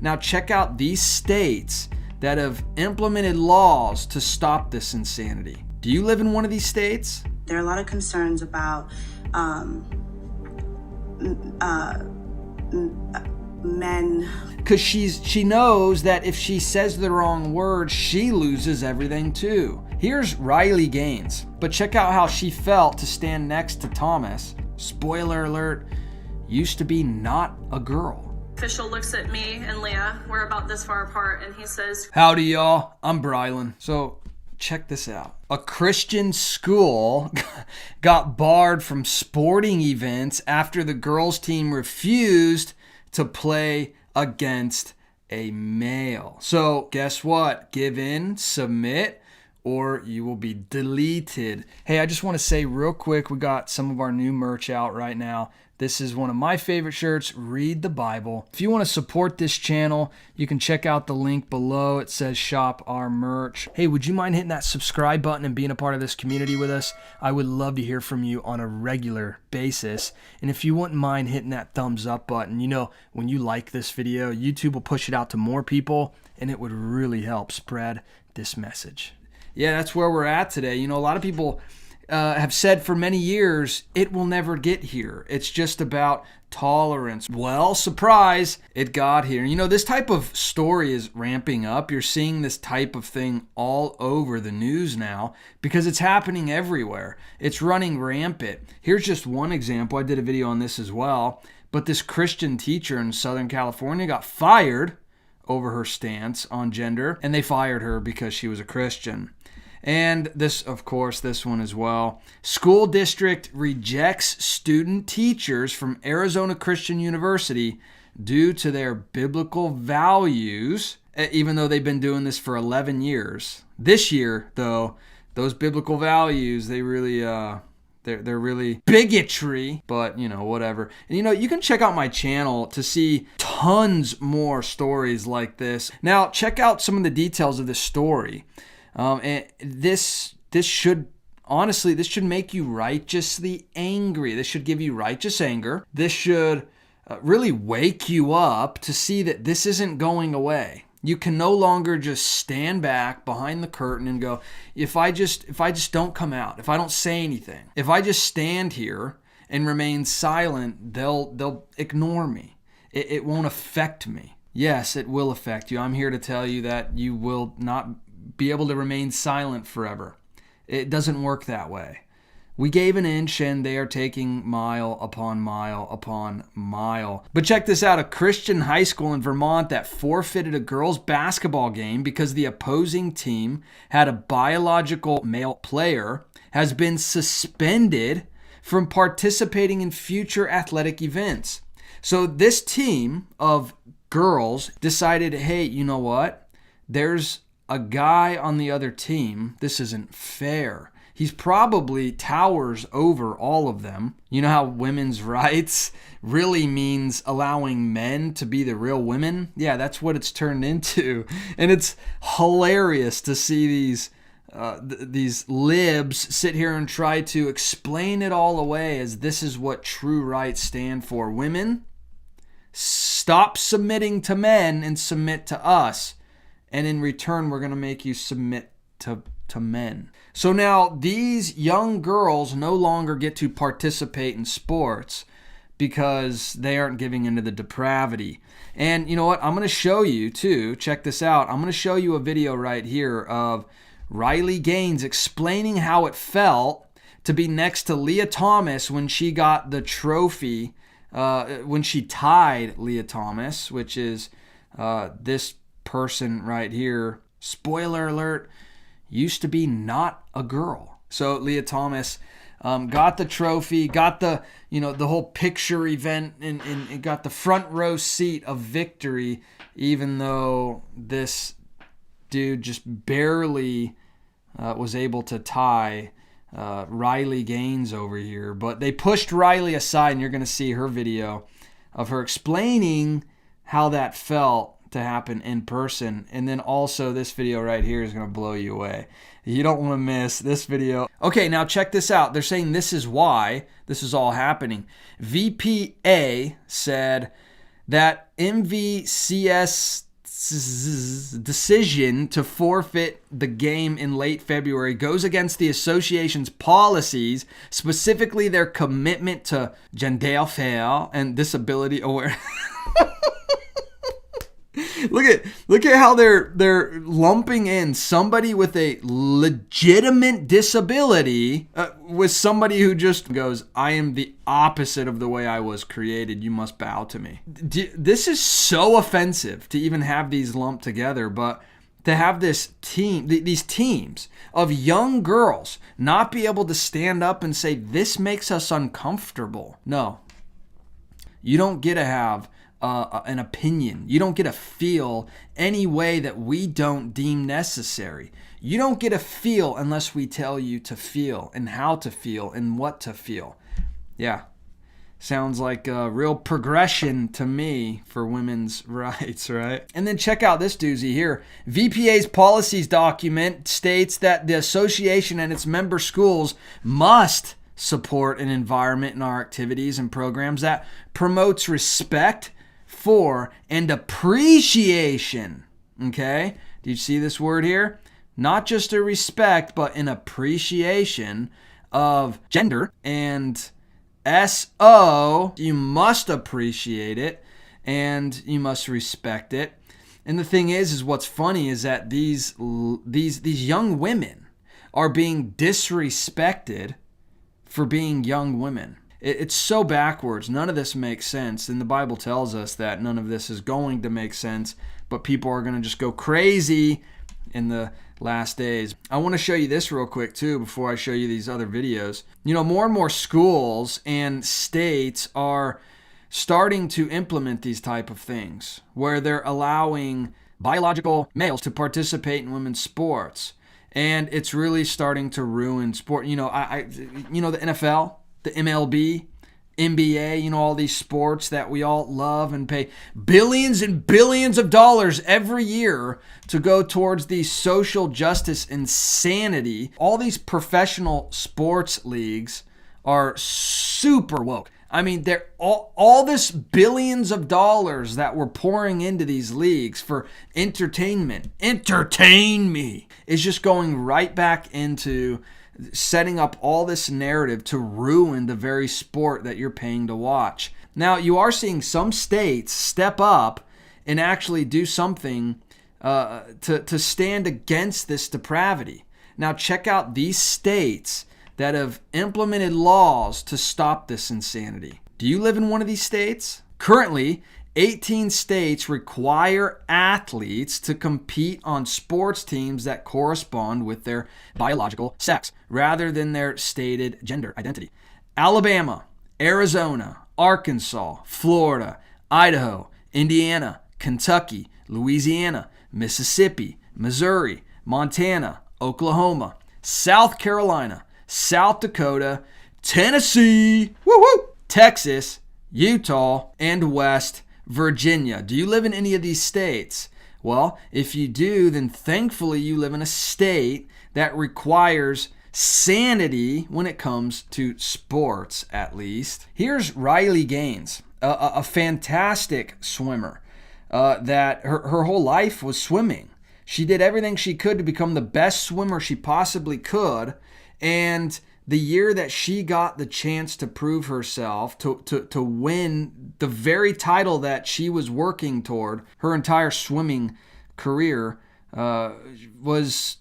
Now check out these states that have implemented laws to stop this insanity. Do you live in one of these states? There are a lot of concerns about men. Because she knows that if she says the wrong word, she loses everything too. Here's Riley Gaines, but check out how she felt to stand next to Thomas. Spoiler alert, used to be not a girl. Official looks at me and Leah, we're about this far apart, and he says, "Howdy y'all, I'm Brylan." So check this out. A Christian school got barred from sporting events after the girls team refused to play against a male. So guess what? Give in, submit, or you will be deleted. Hey, I just want to say real quick, we got some of our new merch out right now. This is one of my favorite shirts, Read the Bible. If you want to support this channel, you can check out the link below. It says shop our merch. Hey, would you mind hitting that subscribe button and being a part of this community with us? I would love to hear from you on a regular basis. And if you wouldn't mind hitting that thumbs up button, you know, when you like this video, YouTube will push it out to more people, and it would really help spread this message. Yeah, that's where we're at today. You know, a lot of people have said for many years, it will never get here. It's just about tolerance. Well, surprise, it got here. You know, this type of story is ramping up. You're seeing this type of thing all over the news now because it's happening everywhere. It's running rampant. Here's just one example. I did a video on this as well. But this Christian teacher in Southern California got fired over her stance on gender, and they fired her because she was a Christian. And this, of course, this one as well. School district rejects student teachers from Arizona Christian University due to their biblical values, even though they've been doing this for 11 years. This year, though, those biblical values, they really, they're really bigotry, but, you know, whatever. And, you know, you can check out my channel to see tons more stories like this. Now, check out some of the details of this story. And this should, honestly, this should make you righteously angry. This should give you righteous anger. This should really wake you up to see that this isn't going away. You can no longer just stand back behind the curtain and go, if I just don't come out, if I don't say anything, if I just stand here and remain silent, they'll ignore me. It won't affect me. Yes, it will affect you. I'm here to tell you that you will not be able to remain silent forever. It doesn't work that way. We gave an inch and they are taking mile upon mile upon mile. But check this out. A Christian high school in Vermont that forfeited a girls' basketball game because the opposing team had a biological male player has been suspended from participating in future athletic events. So this team of girls decided, hey, you know what? There's a guy on the other team. This isn't fair. He's probably towers over all of them. You know how women's rights really means allowing men to be the real women? Yeah, that's what it's turned into. And it's hilarious to see these libs sit here and try to explain it all away as this is what true rights stand for. Women, stop submitting to men and submit to us. And in return, we're going to make you submit to men. So now these young girls no longer get to participate in sports because they aren't giving into the depravity. And you know what? I'm going to show you too. Check this out. I'm going to show you a video right here of Riley Gaines explaining how it felt to be next to Leah Thomas when she got the trophy, when she tied Leah Thomas, which is this person right here. Spoiler alert, used to be not a girl. So Leah Thomas got the trophy, got the whole picture event, and got the front row seat of victory, even though this dude just barely was able to tie Riley Gaines over here. But they pushed Riley aside, and you're going to see her video of her explaining how that felt to happen in person. And then also this video right here is going to blow you away. You don't want to miss this video. Okay, now check this out. They're saying this is why this is all happening. VPA said that MVCS decision to forfeit the game in late February goes against the association's policies, specifically their commitment to gender fair and disability awareness. Look at how they're lumping in somebody with a legitimate disability with somebody who just goes, I am the opposite of the way I was created. You must bow to me. This is so offensive to even have these lumped together, but to have these teams of young girls not be able to stand up and say, this makes us uncomfortable. No, you don't get to have an opinion. You don't get to feel any way that we don't deem necessary. You don't get to feel unless we tell you to feel and how to feel and what to feel. Yeah, sounds like a real progression to me for women's rights, right? And then check out this doozy here. VPA's policies document states that the association and its member schools must support an environment in our activities and programs that promotes respect for and appreciation. Okay? Do you see this word here? Not just a respect, but an appreciation of gender. And S-O, you must appreciate it and you must respect it. And the thing is what's funny is that these young women are being disrespected for being young women. It's so backwards. None of this makes sense. And the Bible tells us that none of this is going to make sense, but people are going to just go crazy in the last days. I want to show you this real quick too before I show you these other videos. You know, more and more schools and states are starting to implement these type of things where they're allowing biological males to participate in women's sports. And it's really starting to ruin sport. You know, the NFL, the MLB, NBA, all these sports that we all love and pay billions and billions of dollars every year to go towards the social justice insanity. All these professional sports leagues are super woke. I mean, they're all this billions of dollars that we're pouring into these leagues for entertainment. Entertain me is just going right back into setting up all this narrative to ruin the very sport that you're paying to watch. Now, you are seeing some states step up and actually do something to stand against this depravity. Now, check out these states that have implemented laws to stop this insanity. Do you live in one of these states? Currently, 18 states require athletes to compete on sports teams that correspond with their biological sex rather than their stated gender identity. Alabama, Arizona, Arkansas, Florida, Idaho, Indiana, Kentucky, Louisiana, Mississippi, Missouri, Montana, Oklahoma, South Carolina, South Dakota, Tennessee, Texas, Utah, and West Virginia. Do you live in any of these states? Well, if you do, then thankfully you live in a state that requires sanity when it comes to sports, at least. Here's Riley Gaines, a fantastic swimmer that her whole life was swimming. She did everything she could to become the best swimmer she possibly could, and the year that she got the chance to prove herself, to win the very title that she was working toward, her entire swimming career was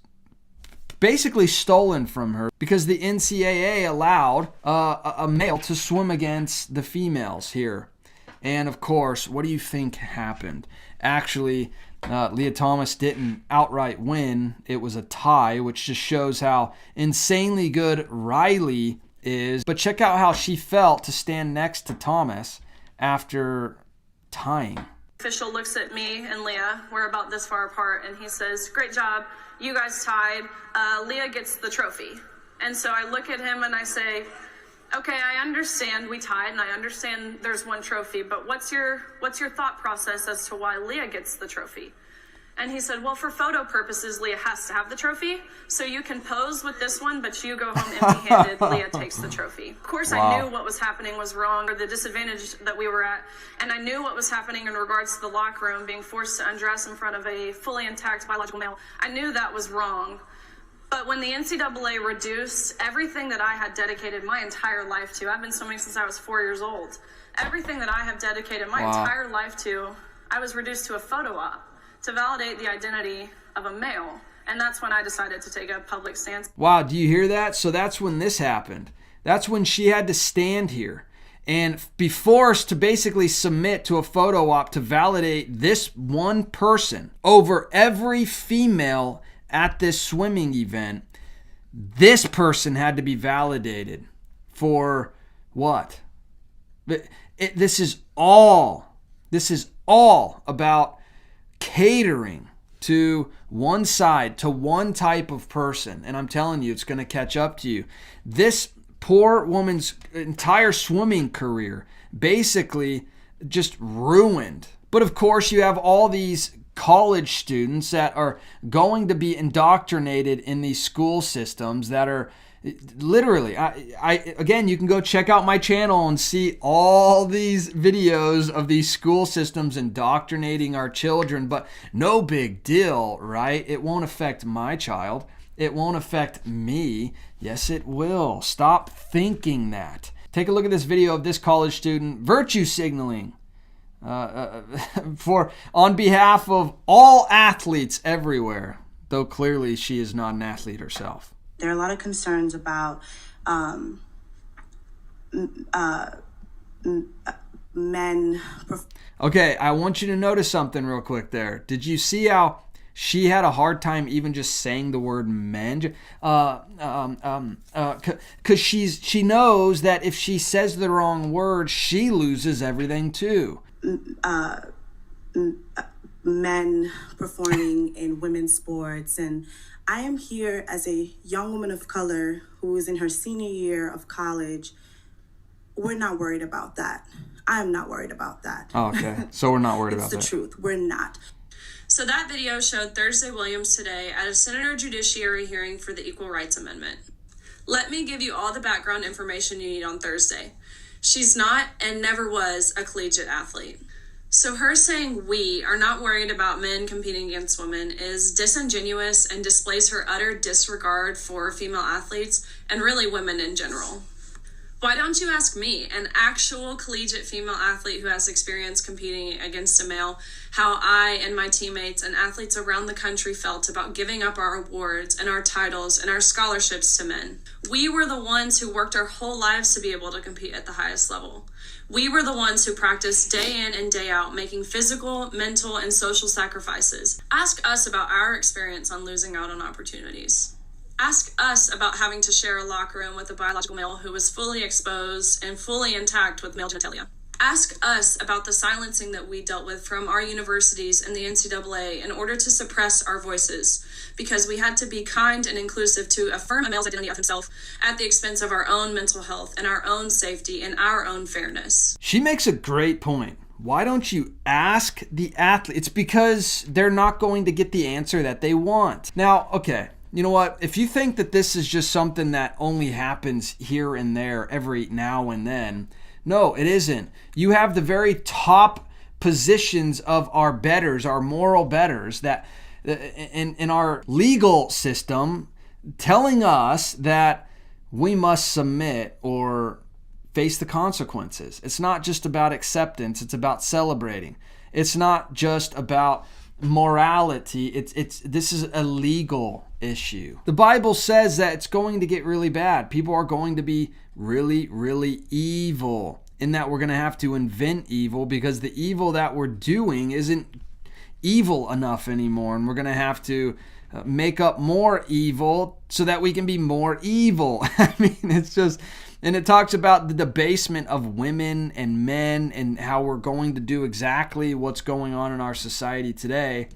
basically stolen from her because the NCAA allowed a male to swim against the females here. And of course, what do you think happened? Actually, Leah Thomas didn't outright win. It was a tie, which just shows how insanely good Riley is. But check out how she felt to stand next to Thomas after tying. Official looks at me and Leah. We're about this far apart, and he says, "Great job. You guys tied. Leah gets the trophy." And so I look at him and I say, "Okay, I understand we tied, and I understand there's one trophy, but what's your thought process as to why Leah gets the trophy?" And he said, well, for photo purposes, Leah has to have the trophy. So you can pose with this one, but you go home empty-handed. Leah takes the trophy. Of course, Wow. I knew what was happening was wrong, or the disadvantage that we were at. And I knew what was happening in regards to the locker room, being forced to undress in front of a fully intact biological male. I knew that was wrong. But when the NCAA reduced everything that I had dedicated my entire life to, I've been swimming since I was 4 years old. Everything that I have dedicated my Wow. entire life to, I was reduced to a photo op to validate the identity of a male. And that's when I decided to take a public stance. Wow, do you hear that? So that's when this happened. That's when she had to stand here and be forced to basically submit to a photo op to validate this one person over every female at this swimming event. This person had to be validated for what? This is all about catering to one side, to one type of person. And I'm telling you, it's going to catch up to you. This poor woman's entire swimming career basically just ruined. But of course, you have all these college students that are going to be indoctrinated in these school systems that are literally, again, you can go check out my channel and see all these videos of these school systems indoctrinating our children, but no big deal, right? It won't affect my child. It won't affect me. Yes, it will. Stop thinking that. Take a look at this video of this college student virtue signaling on behalf of all athletes everywhere, though clearly she is not an athlete herself. There are a lot of concerns about men. Okay, I want you to notice something real quick there. Did you see how she had a hard time even just saying the word men? Because she knows that if she says the wrong word, she loses everything too. Men performing in women's sports, and I am here as a young woman of color who is in her senior year of college. We're not worried about that. I'm not worried about that. Oh, okay, so we're not worried about that. It's the truth. We're not. So that video showed Thursday Williams today at a Senator Judiciary hearing for the Equal Rights Amendment. Let me give you all the background information you need on Thursday. She's not and never was a collegiate athlete. So her saying we are not worried about men competing against women is disingenuous and displays her utter disregard for female athletes and really women in general. Why don't you ask me, an actual collegiate female athlete who has experience competing against a male, how I and my teammates and athletes around the country felt about giving up our awards and our titles and our scholarships to men? We were the ones who worked our whole lives to be able to compete at the highest level. We were the ones who practiced day in and day out, making physical, mental, and social sacrifices. Ask us about our experience on losing out on opportunities. Ask us about having to share a locker room with a biological male who was fully exposed and fully intact with male genitalia. Ask us about the silencing that we dealt with from our universities and the NCAA in order to suppress our voices, because we had to be kind and inclusive to affirm a male's identity of himself at the expense of our own mental health and our own safety and our own fairness. She makes a great point. Why don't you ask the athlete? It's because they're not going to get the answer that they want. Now, okay. You know what? If you think that this is just something that only happens here and there every now and then, no, it isn't. You have the very top positions of our betters, our moral betters, that in our legal system telling us that we must submit or face the consequences. It's not just about acceptance, it's about celebrating. It's not just about morality. This is a legal issue. The Bible says that it's going to get really bad. People are going to be really, really evil, in that we're going to have to invent evil because the evil that we're doing isn't evil enough anymore, and we're going to have to make up more evil so that we can be more evil. I mean, it's just, and it talks about the debasement of women and men and how we're going to do exactly what's going on in our society today.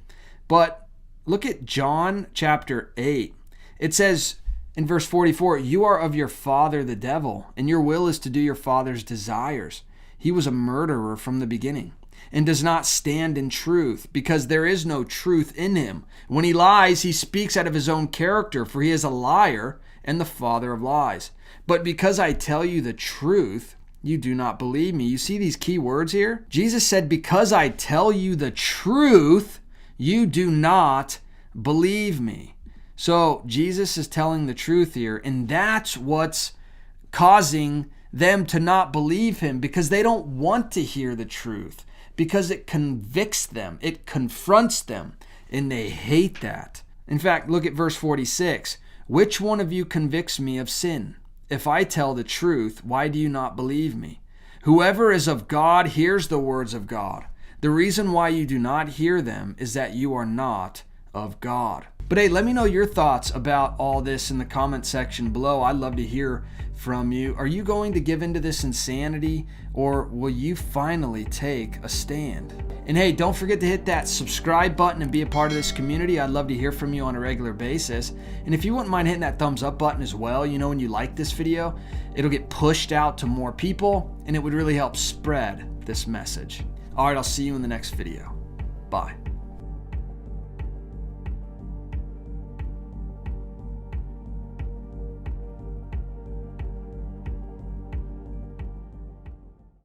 But look at John chapter 8. It says in verse 44, "You are of your father the devil, and your will is to do your father's desires. He was a murderer from the beginning and does not stand in truth, because there is no truth in him. When he lies, he speaks out of his own character, for he is a liar and the father of lies. But because I tell you the truth, you do not believe me. You see these key words here? Jesus said, because I tell you the truth, you do not believe me. So Jesus is telling the truth here, and that's what's causing them to not believe him, because they don't want to hear the truth, because it convicts them, it confronts them, and they hate that. In fact, look at verse 46. Which one of you convicts me of sin? If I tell the truth, why do you not believe me? Whoever is of God hears the words of God. The reason why you do not hear them is that you are not of God. But hey, let me know your thoughts about all this in the comment section below. I'd love to hear from you. Are you going to give into this insanity, or will you finally take a stand? And hey, don't forget to hit that subscribe button and be a part of this community. I'd love to hear from you on a regular basis. And if you wouldn't mind hitting that thumbs up button as well, you know, when you like this video, it'll get pushed out to more people, and it would really help spread this message. All right, I'll see you in the next video. Bye.